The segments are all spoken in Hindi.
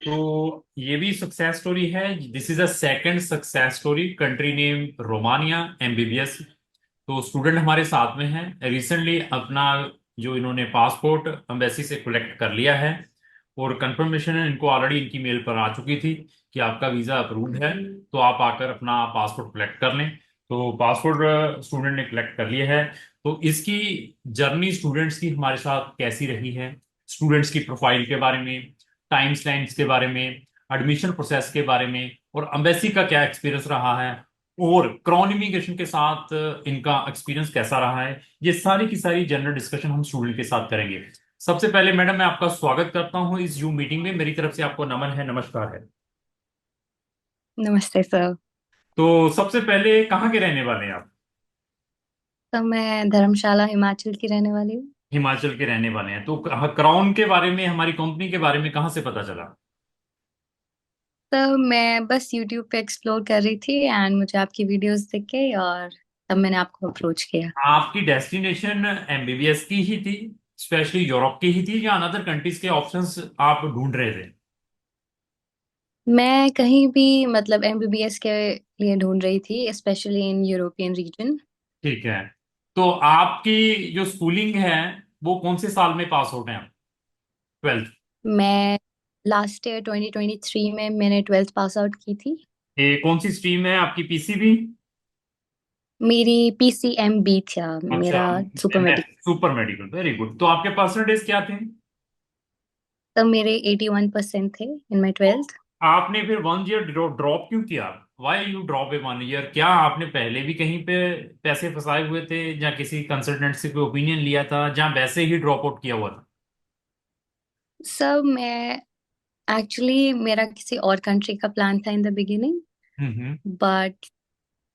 तो ये भी सक्सेस स्टोरी है। This is a second success story, country name Romania, MBBS. तो स्टूडेंट हमारे साथ में है। रिसेंटली अपना जो इन्होंने पासपोर्ट एम्बेसी से कलेक्ट कर लिया है, और कंफर्मेशन इनको ऑलरेडी इनकी मेल पर आ चुकी थी कि आपका वीजा अप्रूव्ड है, तो आप आकर अपना पासपोर्ट कलेक्ट कर लें। तो पासपोर्ट स्टूडेंट ने कलेक्ट कर लिया है। तो इसकी जर्नी स्टूडेंट्स की हमारे साथ कैसी रही है, स्टूडेंट्स की प्रोफाइल के बारे में, टाइम स्लैंड्स के बारे में, एडमिशन प्रोसेस के बारे में, और एम्बेसी का क्या एक्सपीरियंस रहा है, और क्रॉन इमिग्रेशन के साथ इनका एक्सपीरियंस कैसा रहा है, ये सारी की सारी जनरल डिस्कशन हम स्टूडेंट के साथ करेंगे। सबसे पहले मैडम, मैं आपका स्वागत करता हूं इस जूम मीटिंग में। मेरी तरफ से आपको नमन है, नमस्कार है। नमस्ते सर। तो सबसे पहले कहाँ के रहने वाले हैं आप? तो मैं धर्मशाला हिमाचल की रहने वाली हूँ। हिमाचल के रहने वाले हैं। तो क्राउन के बारे में, हमारी कंपनी के बारे में कहाँ से पता चला? तो मैं बस यूट्यूब पे एक्सप्लोर कर रही थी एंड मुझे आपकी वीडियोस दिख गई और तब मैंने आपको अप्रोच किया। आपकी डेस्टिनेशन एमबीबीएस की ही थी, स्पेशली यूरोप की ही थी, या अनदर कंट्रीज के ऑप्शंस आप ढूंढ रहे थे? मैं कहीं भी मतलब एमबीबीएस के लिए ढूंढ रही थी, स्पेशली इन यूरोपियन रीजन। ठीक है। तो आपकी जो स्कूलिंग है, वो कौन से साल में पास आउट हैं आप? 12th? मैं लास्ट ईयर 2023 में मैंने 12th पास आउट की थी। ये कौन सी स्ट्रीम है आपकी, पीसीबी? मेरी पीसीएमबी था, अच्छा, मेरा super medical. Super medical, very good. तो आपके परसेंटेज क्या थे? तब मेरे 81% थे इन माई 12th। आपने फिर 1 ईयर ड्रॉप क्यों किया? Why you drop A 1 year? क्या आपने पहले भी कहीं पे पैसे फंसाए हुए थे, या किसी कंसल्टेंट से कोई ओपिनियन लिया था, जहाँ वैसे ही ड्रॉप आउट किया हुआ था? सब मैं एक्चुअली मेरा किसी और कंट्री का प्लान था in the beginning, hmm. But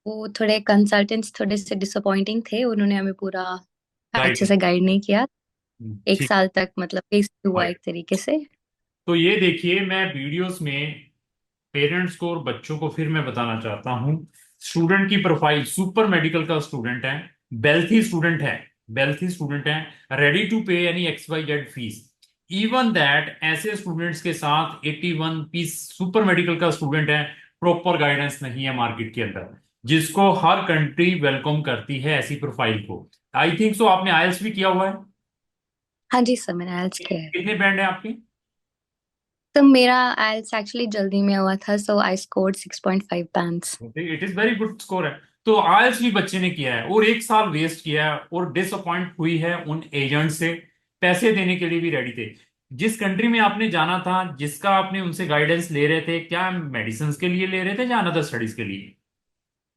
वो थोड़े कंसल्टेंट्स थोड़े से डिसअपॉइंटिंग थे, उन्होंने हमें पूरा अच्छे गाइड। से गाइड नहीं किया। एक ठीक। साल तक मतलब वेस्ट हुआ एक तरीके से। तो ये देखिए, मैं वीडियोस में पेरेंट्स को और बच्चों को फिर मैं बताना चाहता हूँ, स्टूडेंट की प्रोफाइल सुपर मेडिकल का स्टूडेंट है, वेल्थी स्टूडेंट है, वेल्थी स्टूडेंट है, रेडी टू पे any XYZ fees. Even that ऐसे स्टूडेंट्स के साथ 81 पीस सुपर मेडिकल का स्टूडेंट है, प्रॉपर गाइडेंस नहीं है मार्केट के अंदर, जिसको हर कंट्री वेलकम करती है ऐसी प्रोफाइल को। आई थिंक सो आपने आईएलटीएस भी किया हुआ है। हाँ जी सर, मैंने आइल्स किया है। कितने बैंड है आपके? तो मेरा आइल्स एक्चुअली जल्दी में हुआ था, so I scored 6.5 bands. It is very good score है। तो आयल्स भी बच्चे ने किया है, और 1 साल वेस्ट किया है, और डिसअपॉइंट हुई है उन एजेंट से। पैसे देने के लिए भी रेडी थे। जिस कंट्री में आपने जाना था, जिसका आपने उनसे गाइडेंस ले रहे थे, क्या मेडिसिन के लिए ले रहे थे या अनदर स्टडीज के लिए?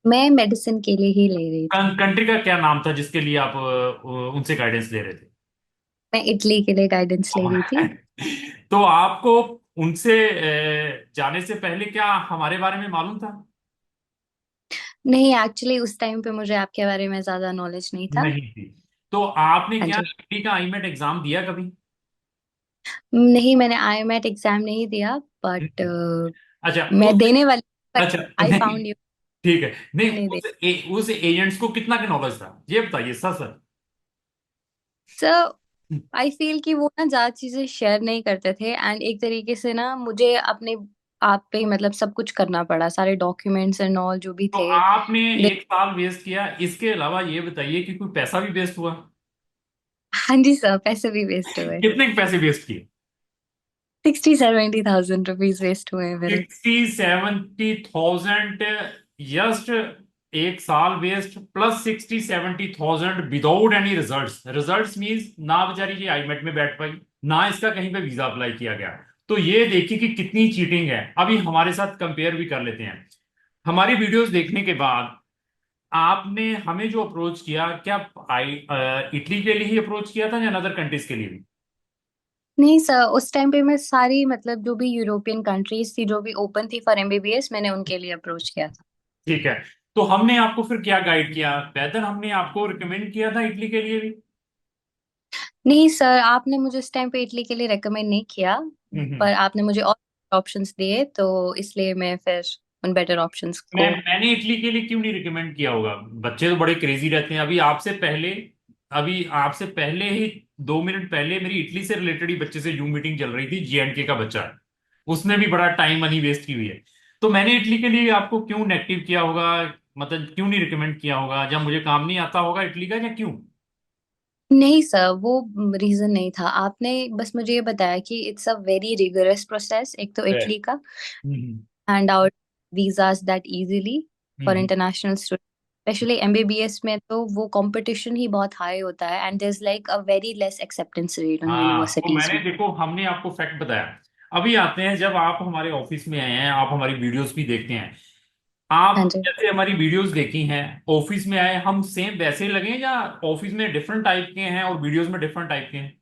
मैं मेडिसिन के लिए ही ले रही थी। कंट्री का क्या नाम था जिसके लिए आप उनसे गाइडेंस ले रहे थे? मैं इटली के लिए गाइडेंस ले रही थी। तो आपको उनसे जाने से पहले क्या हमारे बारे में मालूम था? नहीं, एक्चुअली उस टाइम पे मुझे आपके बारे में ज्यादा नॉलेज नहीं था। नहीं थी। तो आपने हाँ क्या जी। IIT का आईमेट एग्जाम दिया कभी? नहीं, मैंने आईएमएट एग्जाम नहीं दिया, बट अच्छा, मैं उस देने वाली, अच्छा आई नहीं, फाउंड यू। ठीक है। नहीं, नहीं दे। उस एजेंट्स को कितना का नॉलेज था, ये बताइए sir sir. Sir, I feel कि वो ना ज्यादा चीजें शेयर नहीं करते थे एंड एक तरीके से ना मुझे अपने आप पे ही मतलब सब कुछ करना पड़ा, सारे डॉक्यूमेंट्स एंड ऑल जो भी तो थे। आपने 1 साल वेस्ट किया, इसके अलावा ये बताइए कि कोई पैसा भी वेस्ट हुआ? हाँ जी सर, पैसे भी वेस्ट हुए। कितने के पैसे वेस्ट किए? 60-70 थाउजेंड रुपीज वेस्ट हुए हैं मेरे। 60-70,000? जस्ट 1 साल waste, plus 60-70,000 without any results. Results means ना बेचारी ये आईमेट में बैठ पाई, ना इसका कहीं पे वीजा अप्लाई किया गया। तो ये देखिए कि कितनी चीटिंग है। अभी हमारे साथ कंपेयर भी कर लेते हैं। हमारी वीडियोस देखने के बाद आपने हमें जो अप्रोच किया, क्या इटली के लिए ही अप्रोच किया था या अदर कंट्रीज के लिए भी? नहीं सर, उस टाइम पे मैं सारी मतलब जो भी यूरोपियन कंट्रीज थी जो भी ओपन थी फॉर एमबीबीएस, मैंने उनके लिए अप्रोच किया था। ठीक है। तो हमने आपको फिर क्या गाइड किया, बेहतर हमने आपको रिकमेंड किया था इटली के लिए भी? नहीं सर, आपने मुझे उस टाइम पे इटली के लिए रेकमेंड नहीं किया, हम्म। पर आपने मुझे और ऑप्शंस दिए, तो इसलिए मैं फिर उन बेटर ऑप्शंस को। मैंने इटली के लिए क्यों नहीं रिकमेंड किया होगा? बच्चे तो बड़े क्रेजी रहते हैं। अभी आपसे पहले ही 2 मिनट पहले मेरी इटली से रिलेटेड ही बच्चे से जूम मीटिंग चल रही थी, J&K का बच्चा है। उसने भी बड़ा टाइम मनी वेस्ट की हुई है। तो मैंने इटली के लिए आपको क्यों नेगेटिव किया होगा, मतलब क्यों नहीं रिकमेंड किया होगा, जब मुझे काम नहीं आता होगा इटली का, या क्यों? नहीं सर, वो रीजन नहीं था। आपने बस मुझे ये बताया कि it's a very rigorous process, एक तो है। इटली का, hmm. Hand out visas that easily for hmm. International student. Specially MBBS में तो वो कंपटीशन ही बहुत हाई होता है, and there is like a very less acceptance rate on हाँ, तो यूनिवर्सिटीज मैंने में। देखो, हमने आपको फैक्ट बताया। अभी आते हैं, जब आप हमारे ऑफिस में आए हैं, आप हमारी वीडियोस भी देखते हैं। हाँ आप जी। जैसे हमारी वीडियोस देखी हैं, ऑफिस में आए हम सेम वैसे ही लगे, या ऑफिस में डिफरेंट टाइप के हैं और वीडियोस में डिफरेंट टाइप के हैं?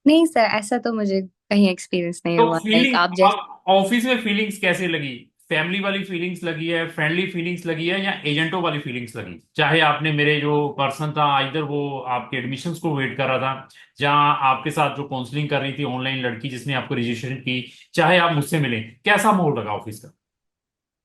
नहीं सर, ऐसा तो मुझे कहीं एक्सपीरियंस नहीं तो हुआ, लाइक फीलिंग, आप जैसे। आप ऑफिस में फीलिंग्स कैसे लगी? फैमिली वाली फीलिंग्स लगी है, फ्रेंडली फीलिंग्स लगी है, या एजेंटों वाली फीलिंग्स लगी? चाहे आपने मेरे जो पर्सन था, इधर वो आपके एडमिशन्स को वेट कर रहा था, जहां आपके साथ जो काउंसलिंग कर रही थी ऑनलाइन लड़की जिसने आपको रजिस्ट्रेशन की, चाहे आप मुझसे मिले, कैसा माहौल लगा ऑफिस का?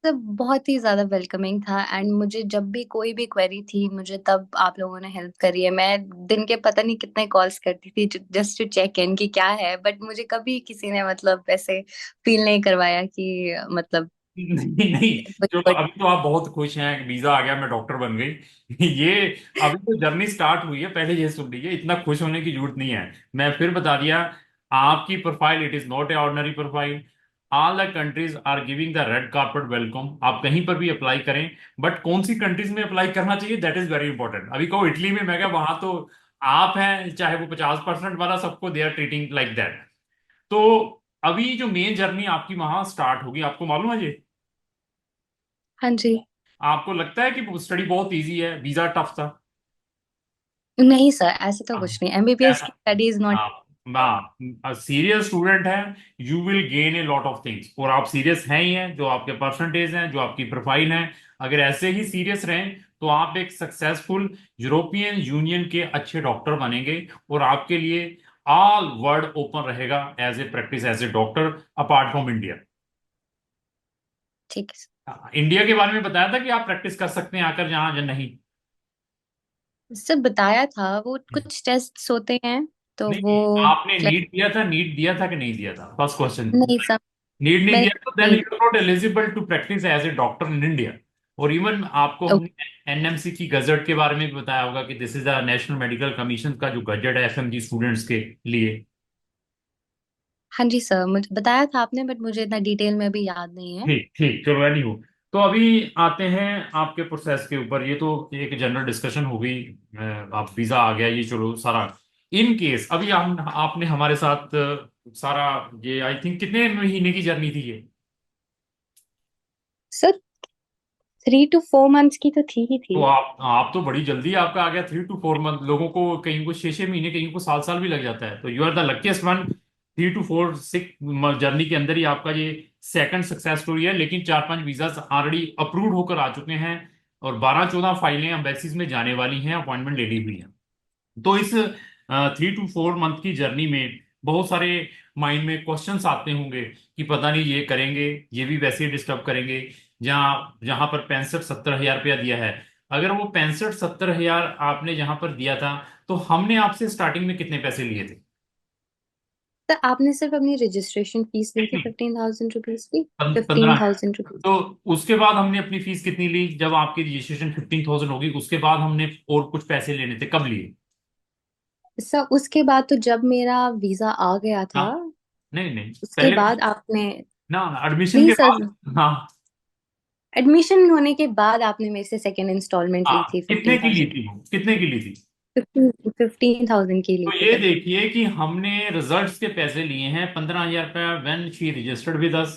सब बहुत ही ज्यादा वेलकमिंग था, एंड मुझे जब भी कोई भी क्वेरी थी, मुझे तब आप लोगों ने हेल्प करी है। मैं दिन के पता नहीं कितने कॉल्स करती थी जस्ट टू चेक इन कि क्या है, बट मुझे कभी किसी ने मतलब ऐसे फील नहीं करवाया कि मतलब नहीं नहीं, चलो अभी तो आप बहुत खुश हैं, वीजा आ गया, मैं डॉक्टर बन गई। ये अभी तो जर्नी स्टार्ट हुई है, पहले ये सुन लीजिए, इतना खुश होने की जरूरत नहीं है। मैं फिर बता दिया, आपकी profile it is not a ordinary profile. All the countries are giving the red carpet welcome, आप कहीं पर भी अप्लाई करें। बट कौन सी कंट्रीज में अप्लाई करना चाहिए, दैट इज वेरी इंपॉर्टेंट। अभी कहो इटली में, मैं क्या, वहां तो आप हैं, चाहे वो 50% वाला, सबको they are treating like that. तो अभी जो मेन जर्नी आपकी वहां स्टार्ट होगी, आपको मालूम है जी? हाँ जी। आपको लगता है कि स्टडी बहुत इजी है, वीजा टफ था? नहीं सर, ऐसा तो हाँ, कुछ नहीं, एमबीबीएस ऐसा, की स्टडी इज नॉट। हाँ, सीरियस स्टूडेंट है, you will gain a lot of things. और आप सीरियस हैं ही हैं, जो आपके परसेंटेज हैं, जो आपकी प्रोफाइल है, अगर ऐसे ही सीरियस रहें तो आप एक सक्सेसफुल यूरोपियन यूनियन के अच्छे डॉक्टर बनेंगे। और आपके लिए ऑल वर्ल्ड ओपन रहेगा as a practice as a doctor, apart from India. ठीक है इंडिया के बारे में बताया था कि आप प्रैक्टिस कर सकते हैं आकर, जहां नहीं? सर। बताया था, वो कुछ टेस्ट होते हैं तो नहीं वो नहीं, आपने like, नीट दिया था, नीट दिया था कि नहीं दिया था, फर्स्ट क्वेश्चन। नहीं सर, नीट नहीं मैंने दिया तो देन नहीं। You are not eligible to practice as a doctor in India. और इवन आपको ओ, हमने एनएमसी की गजट के बारे में भी बताया होगा कि this is the national medical commission का जो गजट है एफएमजी स्टूडेंट्स के लिए। हाँ जी सर, मुझे बताया था आपने, बट मुझे इतना डिटेल में अभी याद नहीं है। ठीक ठीक, चलो एनी हो। तो अभी आते हैं आपके प्रोसेस के ऊपर। ये तो एक जनरल डिस्कशन हो गई, आप वीजा आ गया, ये चलो सारा। इन केस अभी हम आपने हमारे साथ सारा, ये आई थिंक कितने महीने की जर्नी थी ये? सर 3 to 4 मंथ्स की तो थी ही थी। तो आप तो बड़ी जल्दी आपका आ गया, 3 to 4 मंथ। लोगों को कहीं को 6 6 महीने, कहीं को साल साल भी लग जाता है। तो you are the luckiest one, 3 to 4 6 journey के अंदर ही आपका ये सेकंड सक्सेस स्टोरी है। लेकिन 4 5 वीजा ऑलरेडी अप्रूव होकर आ चुके हैं, और 12 14 फाइलें एम्बेसीज में जाने वाली हैं, अपॉइंटमेंट ले ली हुई है। तो इस 3 to 4 मंथ की जर्नी में बहुत सारे माइंड में क्वेश्चंस आते होंगे कि पता नहीं ये करेंगे, ये भी वैसे ही डिस्टर्ब करेंगे। जहाँ जहाँ पर 65 70 हजार रुपया दिया है, अगर वो 65 70 हजार आपने जहां पर दिया था, तो हमने आपसे स्टार्टिंग में कितने पैसे लिए थे? सर आपने सिर्फ अपनी रजिस्ट्रेशन फीस ली थी नहीं, 15,000 रुपीज की। फिफ्टीन 15। थाउजेंड रुपीज तो उसके बाद हमने अपनी फीस कितनी ली, जब आपकी रजिस्ट्रेशन 15,000 होगी उसके बाद हमने और कुछ पैसे लेने थे, कब लिए? सर उसके बाद तो जब मेरा वीजा आ गया हाँ, था, नहीं नहीं, उसके पहले बाद आपने। ना, एडमिशन नहीं के सर, बाद। हाँ। एडमिशन होने के बाद आपने मेरे से सेकेंड इंस्टॉलमेंट ली हाँ, थी कितने फिफ्टीन की ली थाउजेंड थी वो, कितने की ली थी? 15,000 की ली तो थी ये तब। देखिए कि हमने रिजल्ट्स के पैसे लिए हैं 15 हजार रुपया when she registered with us.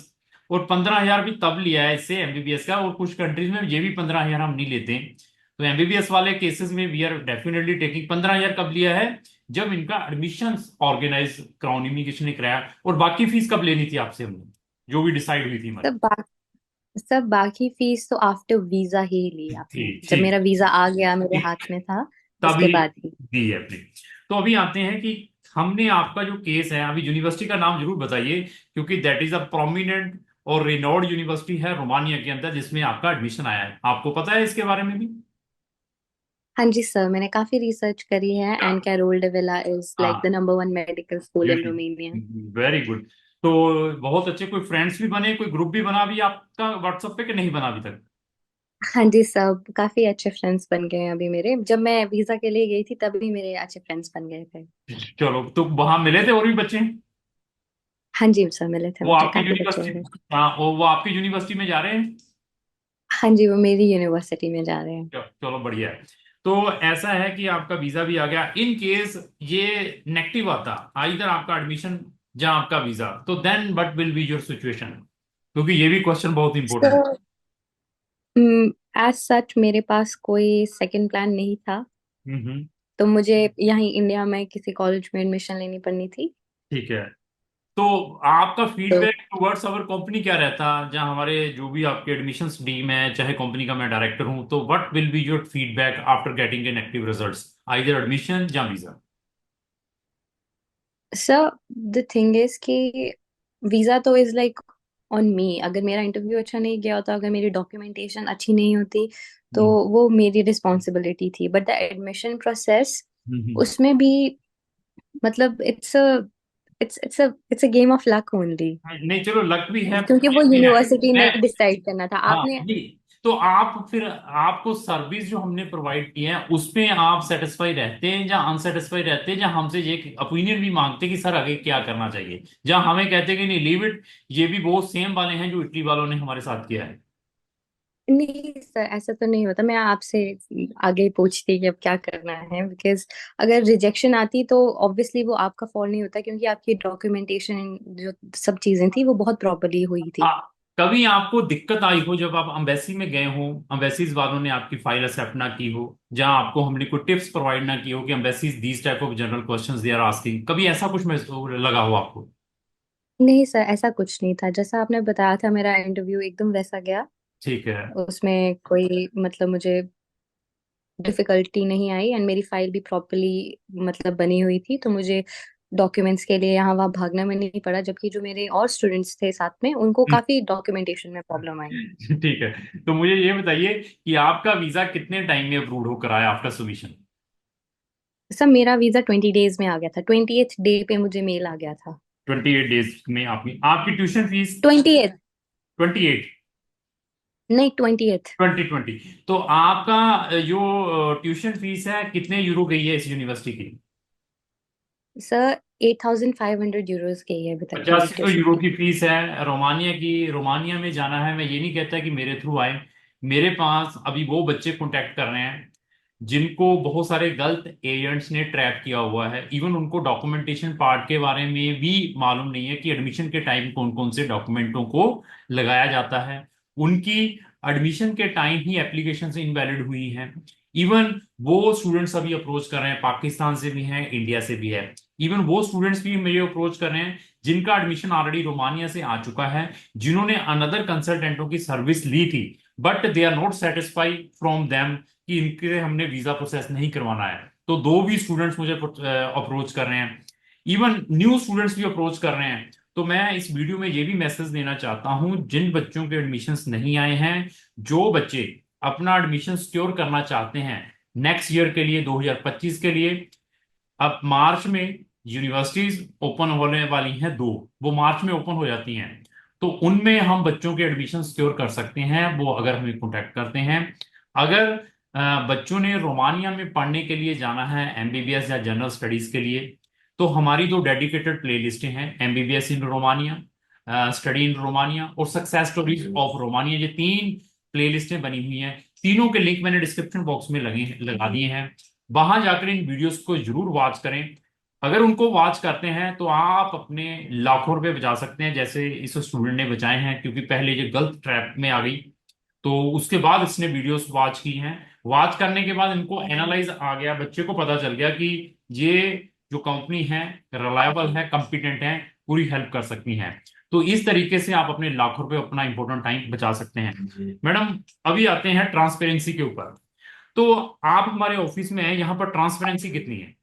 और 15 हजार भी तब लिया है इससे एमबीबीएस का, और कुछ कंट्रीज में ये भी 15 हजार हम नहीं लेते। तो एमबीबीएस वाले केसेस में वी आर डेफिनेटली टेकिंग। 15 हजार कब लिया है, जब इनका एडमिशन ऑर्गेनाइज कराउन इमिग्रेशन ने कराया। और बाकी फीस कब लेनी थी आपसे हमने, जो भी डिसाइड हुई थी हमारी? सब बा, सब बाकी फीस तो आफ्टर वीजा ही ली आपने, ठीक जब ठीक मेरा वीजा आ गया मेरे ठीक, हाथ में था, उसके तभी बाद ही। दी है अपनी। तो अभी आते हैं कि हमने आपका जो केस है, अभी यूनिवर्सिटी का नाम जरूर बताइए, क्योंकि दैट इज अ प्रोमिनेंट और रिनोर्ड यूनिवर्सिटी है रोमानिया के अंदर, जिसमें आपका एडमिशन आया है। आपको पता है इसके बारे में भी? हाँ जी सर, मैंने काफी रिसर्च करी है, क्या? And Carol de Villa is like the हाँ, number 1 medical school in very Romania. Very good. तो बहुत अच्छे, कोई फ्रेंड्स भी बने, कोई ग्रुप भी बना भी आपका व्हाट्सएप पे कि नहीं बना अभी तक? हाँ जी, सब काफी अच्छे फ्रेंड्स बन गए हैं अभी मेरे। जब मैं वीजा के लिए गई थी तभी मेरे अच्छे फ्रेंड्स बन गए थे। चलो, तो वहां मिले थे और भी बच्चे? हाँ जी सर, मिले थे वो मुझे आपकी काफी बच्चे मिले। यूनिवर्सिटी, हाँ, वो आपकी यूनिवर्सिटी में जा रहे हैं? हाँ जी, वो मेरी यूनिवर्सिटी में जा रहे हैं। चलो बढ़िया है। तो ऐसा है कि आपका वीजा भी आ गया। इन केस ये नेगेटिव आता, इधर आपका एडमिशन जहाँ आपका वीजा, तो then what will be your situation? क्योंकि ये भी क्वेश्चन बहुत इंपॉर्टेंट है। सर, एज सच मेरे पास कोई सेकंड प्लान नहीं था। हम्म। तो मुझे यहाँ इंडिया में किसी कॉलेज में एडमिशन लेनी पड़नी थी। ठीक है। तो आपका तो फीडबैक टुवर्ड्स अवर कंपनी क्या रहता, जहाँ हमारे जो भी आपके एडमिशंस टीम है, चाहे कंपनी का मैं डायरेक्टर हूँ, तो what will be your feedback after getting an active results, either admission या visa? Sir, the thing is कि वीजा तो इज लाइक ऑन मी। अगर मेरा इंटरव्यू अच्छा नहीं गया होता, अगर मेरी डॉक्यूमेंटेशन अच्छी नहीं होती, तो हम्म। वो मेरी रिस्पॉन्सिबिलिटी थी। बट द एडमिशन प्रोसेस, हम्म। उसमें भी मतलब it's a game of luck only. नहीं, चलो लक भी है, क्योंकि वो भी है। यूनिवर्सिटी ने मैं, डिसाइड करना था। हाँ आपने नहीं, तो आप फिर, आपको सर्विस जो हमने प्रोवाइड की है उसमें आप सेटिस्फाई रहते हैं या अनसेटिस्फाई रहते हैं, या हमसे ये ओपिनियन भी मांगते हैं कि सर आगे क्या करना चाहिए, या हमें कहते हैं कि नहीं लीव इट, ये भी वो सेम वाले हैं जो इटली वालों ने हमारे साथ किया है? नहीं सर, ऐसा तो नहीं होता। मैं आपसे आगे पूछती कि अब क्या करना है, बिकॉज अगर रिजेक्शन आती तो ऑब्वियसली वो आपका फॉल्ट नहीं होता, क्योंकि आपकी डॉक्यूमेंटेशन जो सब चीजें थी वो बहुत प्रॉपरली हुई थी। हाँ, कभी आपको दिक्कत आई हो जब आप अम्बेसी में गए हो, अम्बेसीज वालों ने आपकी फाइल एक्सेप्ट ना की हो, जहां आपको हमने कोई टिप्स प्रोवाइड ना की हो कि embassies these type of general questions they are asking, कभी ऐसा कुछ लगा हो आपको? नहीं सर, ऐसा कुछ नहीं था। जैसा आपने बताया था, मेरा इंटरव्यू एकदम वैसा गया। ठीक है। उसमें कोई मतलब मुझे डिफिकल्टी नहीं आई, एंड मेरी फाइल भी प्रॉपरली मतलब बनी हुई थी। तो मुझे डॉक्यूमेंट्स के लिए यहाँ वहाँ भागना में नहीं पड़ा, जबकि जो मेरे और स्टूडेंट्स थे साथ में उनको काफी डॉक्यूमेंटेशन में प्रॉब्लम आई। ठीक है, तो मुझे ये बताइए कि आपका वीजा कितने टाइम में अप्रूव होकर आया आफ्टर सबमिशन? सर, मेरा वीजा 20 डेज में आ गया था। 28th डे पे मुझे मेल आ गया था। 28 डेज में आपकी आपकी ट्यूशन फीस? 28th? 28? नहीं, 20th। 2020? तो आपका जो ट्यूशन फीस है कितने यूरो गई है इस यूनिवर्सिटी की? सर, 8,500 यूरोज की है अभी तक मेरी 85 ट्यूशन यूरो फी। की फीस है रोमानिया की। रोमानिया में जाना है, मैं ये नहीं कहता कि मेरे थ्रू आए। मेरे पास अभी वो बच्चे कांटेक्ट कर रहे हैं जिनको बहुत सारे गलत एजेंट्स ने ट्रैप किया हुआ है। इवन उनको डॉक्यूमेंटेशन पार्ट के बारे में भी मालूम नहीं है कि एडमिशन के टाइम कौन कौन से डॉक्यूमेंटों को लगाया जाता है। उनकी एडमिशन के टाइम ही एप्लीकेशन से इनवैलिड हुई हैं। इवन वो स्टूडेंट्स अभी अप्रोच कर रहे हैं, पाकिस्तान से भी हैं, इंडिया से भी है। इवन वो स्टूडेंट्स भी मेरे अप्रोच कर रहे हैं जिनका एडमिशन ऑलरेडी रोमानिया से आ चुका है, जिन्होंने अनदर कंसल्टेंटों की सर्विस ली थी, but they are not satisfied from them कि इनके हमने वीजा प्रोसेस नहीं करवाना है। तो दो भी स्टूडेंट्स मुझे अप्रोच कर रहे हैं। इवन न्यू स्टूडेंट्स भी अप्रोच कर रहे हैं। तो मैं इस वीडियो में ये भी मैसेज देना चाहता हूं, जिन बच्चों के एडमिशन्स नहीं आए हैं, जो बच्चे अपना एडमिशन सिक्योर करना चाहते हैं नेक्स्ट ईयर के लिए, 2025 के लिए, अब मार्च में यूनिवर्सिटीज ओपन होने वाली हैं दो, वो मार्च में ओपन हो जाती हैं। तो उनमें हम बच्चों के एडमिशन सिक्योर कर सकते हैं, वो अगर हमें कांटेक्ट करते हैं। अगर बच्चों ने रोमानिया में पढ़ने के लिए जाना है, एमबीबीएस या जनरल स्टडीज के लिए, तो हमारी दो डेडिकेटेड प्ले लिस्टें हैं, MBBS in Romania, study in Romania और सक्सेस स्टोरीज ऑफ रोमानिया। ये तीन प्ले लिस्टें बनी हुई हैं। तीनों के लिंक मैंने डिस्क्रिप्शन बॉक्स में लगा दिए हैं। वहां जाकर इन वीडियोस को जरूर वॉच करें। अगर उनको वॉच करते हैं तो आप अपने लाखों रुपए बचा सकते हैं, जैसे इस स्टूडेंट ने बचाए हैं, क्योंकि पहले ये गलत ट्रैप में आ गई। तो उसके बाद इसने वीडियोस वॉच की हैं। वॉच करने के बाद इनको एनालाइज आ गया, बच्चे को पता चल गया कि ये जो कंपनी है रिलायबल है, कंपिटेंट है, पूरी हेल्प कर सकती हैं। तो इस तरीके से आप अपने लाखों रुपए, अपना इंपॉर्टेंट टाइम बचा सकते हैं। मैडम, अभी आते हैं ट्रांसपेरेंसी के ऊपर। तो आप हमारे ऑफिस में हैं, यहाँ पर ट्रांसपेरेंसी कितनी है?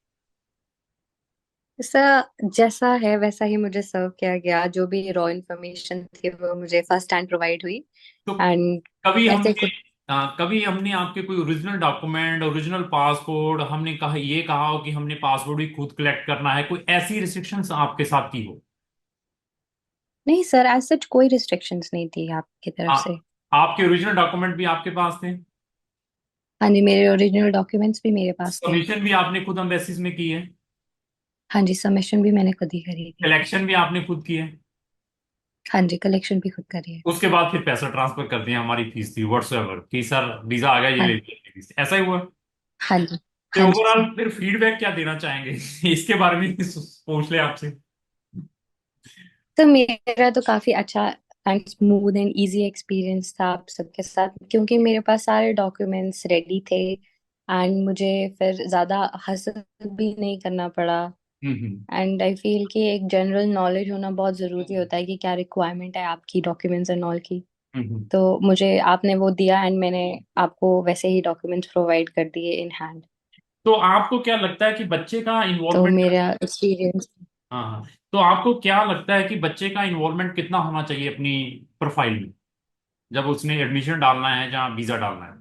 सर, जैसा है वैसा ही मुझे सर्व किया गया। जो भी रॉ इंफॉर्मेशन थी वो मुझे फर्स्ट हैंड प्रोवाइड हुई। तो एंड कभी ऐसे हमने कुछ कभी हमने आपके कोई ओरिजिनल डॉक्यूमेंट, ओरिजिनल पासपोर्ट, हमने कहा ये कहा हो कि हमने पासपोर्ट भी खुद कलेक्ट करना है, कोई ऐसी रिस्ट्रिक्शंस आपके साथ की हो? नहीं सर, एज सच कोई रिस्ट्रिक्शंस नहीं थी आपकी तरफ आ, से। आपके ओरिजिनल डॉक्यूमेंट भी आपके पास थे? हाँ जी, मेरे ओरिजिनल डॉक्यूमेंट्स भी मेरे पास थे। सबमिशन भी आपने खुद एम्बेसीज में की है? हाँ जी, सबमिशन भी मैंने खुद ही करी थी। कलेक्शन भी आपने खुद की है? हाँ जी, कलेक्शन भी खुद करी है। उसके बाद फिर पैसा ट्रांसफर कर दिया, हमारी फीस थी व्हाट्सएवर कि सर वीजा आ गया, ये हाँ। ले लीजिए फीस, ऐसा ही हुआ? हाँ जी। तो हाँ जी ओवरऑल सर। फिर फीडबैक क्या देना चाहेंगे इसके बारे में पूछ ले आपसे। तो मेरा तो काफी अच्छा and smooth and easy experience था आप सबके साथ, क्योंकि मेरे पास सारे डॉक्यूमेंट्स रेडी थे एंड मुझे फिर ज्यादा हसल भी नहीं करना पड़ा। हम्म। एंड आई फील कि एक जनरल नॉलेज होना बहुत जरूरी होता है कि क्या रिक्वायरमेंट है आपकी डॉक्यूमेंट्स एंड ऑल की। हम्म। तो मुझे आपने वो दिया एंड मैंने आपको वैसे ही डॉक्यूमेंट्स प्रोवाइड कर दिए इन हैंड। तो आपको क्या लगता है कि बच्चे का तो इन्वॉल्वमेंट, मेरा एक्सपीरियंस। हाँ हाँ, तो आपको क्या लगता है कि बच्चे का इन्वॉल्वमेंट कितना होना चाहिए अपनी प्रोफाइल में, जब उसने एडमिशन डालना है जहाँ वीजा डालना है?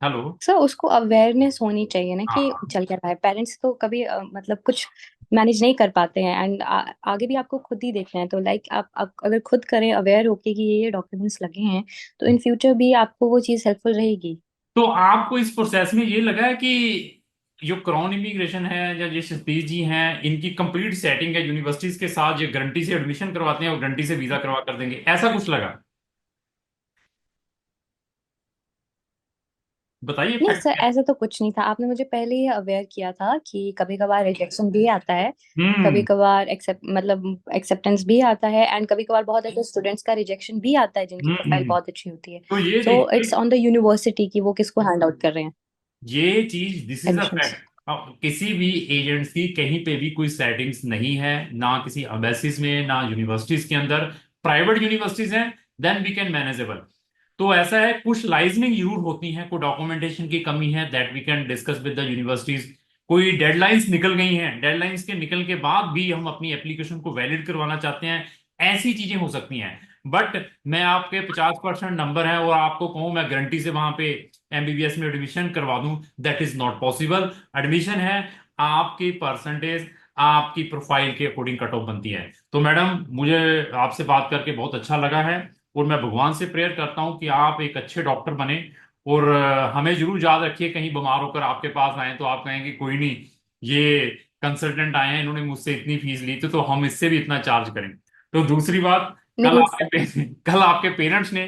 हेलो। सर, उसको अवेयरनेस होनी चाहिए ना कि हाँ। चल क्या रहा है। पेरेंट्स तो कभी मतलब कुछ मैनेज नहीं कर पाते हैं एंड आगे भी आपको खुद ही देखना है। तो लाइक आप अगर खुद करें अवेयर होके कि ये डॉक्यूमेंट्स लगे हैं, तो इन फ्यूचर भी आपको वो चीज़ हेल्पफुल रहेगी। तो आपको इस प्रोसेस में ये लगा है कि जो क्राउन इमिग्रेशन है या जो सतीश जी हैं, इनकी कंप्लीट सेटिंग है यूनिवर्सिटीज के साथ, जो गारंटी से एडमिशन करवाते हैं और गारंटी से वीजा करवा कर देंगे, ऐसा कुछ लगा? बताइए नहीं फैक्ट सर, क्या ऐसा तो कुछ नहीं था। आपने मुझे पहले ही अवेयर किया था कि कभी कभार रिजेक्शन भी आता है, है। कभी कभार एक्सेप्टेंस भी आता है एंड कभी कभार बहुत ऐसे स्टूडेंट्स का रिजेक्शन भी आता है जिनकी प्रोफाइल हम्म। बहुत अच्छी होती है। तो ये सो देखिए, इट्स ऑन द यूनिवर्सिटी कि वो किसको हैंड आउट कर रहे हैं ये चीज, this is a admissions. Fact. किसी भी एजेंट्स की कहीं पे भी कोई सेटिंग्स नहीं है, ना किसी एम्बेसीज में, ना यूनिवर्सिटीज के अंदर। प्राइवेट यूनिवर्सिटीज हैं, देन वी कैन मैनेजेबल। तो ऐसा है, कुछ लाइजनिंग जरूर होती है, कोई डॉक्यूमेंटेशन की कमी है, that we can discuss with the universities. कोई डेडलाइंस निकल गई हैं, डेडलाइंस के निकल के बाद भी हम अपनी एप्लीकेशन को वैलिड करवाना चाहते हैं, ऐसी चीजें हो सकती हैं। बट मैं आपके 50% नंबर है और आपको कहूं मैं गारंटी से वहां पे एमबीबीएस में एडमिशन करवा दूं, that is not possible. Admission है आपकी परसेंटेज, आपकी प्रोफाइल के अकॉर्डिंग कट ऑफ बनती है। तो मैडम, मुझे आपसे बात करके बहुत अच्छा लगा है, और मैं भगवान से प्रेयर करता हूँ कि आप एक अच्छे डॉक्टर बने। और हमें जरूर याद रखिए, कहीं बीमार होकर आपके पास आए तो आप कहेंगे कोई नहीं, ये कंसल्टेंट आए हैं, इन्होंने मुझसे इतनी फीस ली थी, तो हम इससे भी इतना चार्ज करें। तो दूसरी बात, कल नहीं आपके सर। कल आपके पेरेंट्स ने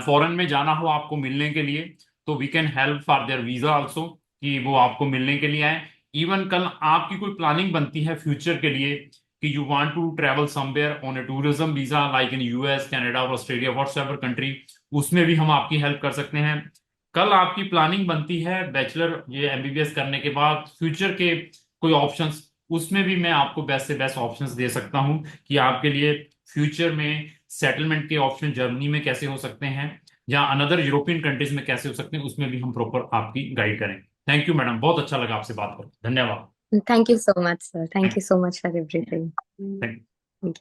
फॉरेन में जाना हो आपको मिलने के लिए, तो we can help for their visa also, कि वो आपको मिलने के लिए आए। इवन कल आपकी कोई प्लानिंग बनती है फ्यूचर के लिए कि you want to travel somewhere on a tourism visa, like in US, Canada और ऑस्ट्रेलिया, व्हाट्सएवर कंट्री, उसमें भी हम आपकी हेल्प कर सकते हैं। कल आपकी प्लानिंग बनती है बैचलर ये एमबीबीएस करने के बाद फ्यूचर के कोई ऑप्शंस, उसमें भी मैं आपको बेस्ट से बेस्ट ऑप्शंस दे सकता हूं कि आपके लिए फ्यूचर में सेटलमेंट के ऑप्शन जर्मनी में कैसे हो सकते हैं, या अनदर यूरोपियन कंट्रीज में कैसे हो सकते हैं, उसमें भी हम प्रॉपर आपकी गाइड करें। थैंक यू मैडम, बहुत अच्छा लगा आपसे बात करके, धन्यवाद। Thank you so much sir, thank you so much for everything. Thank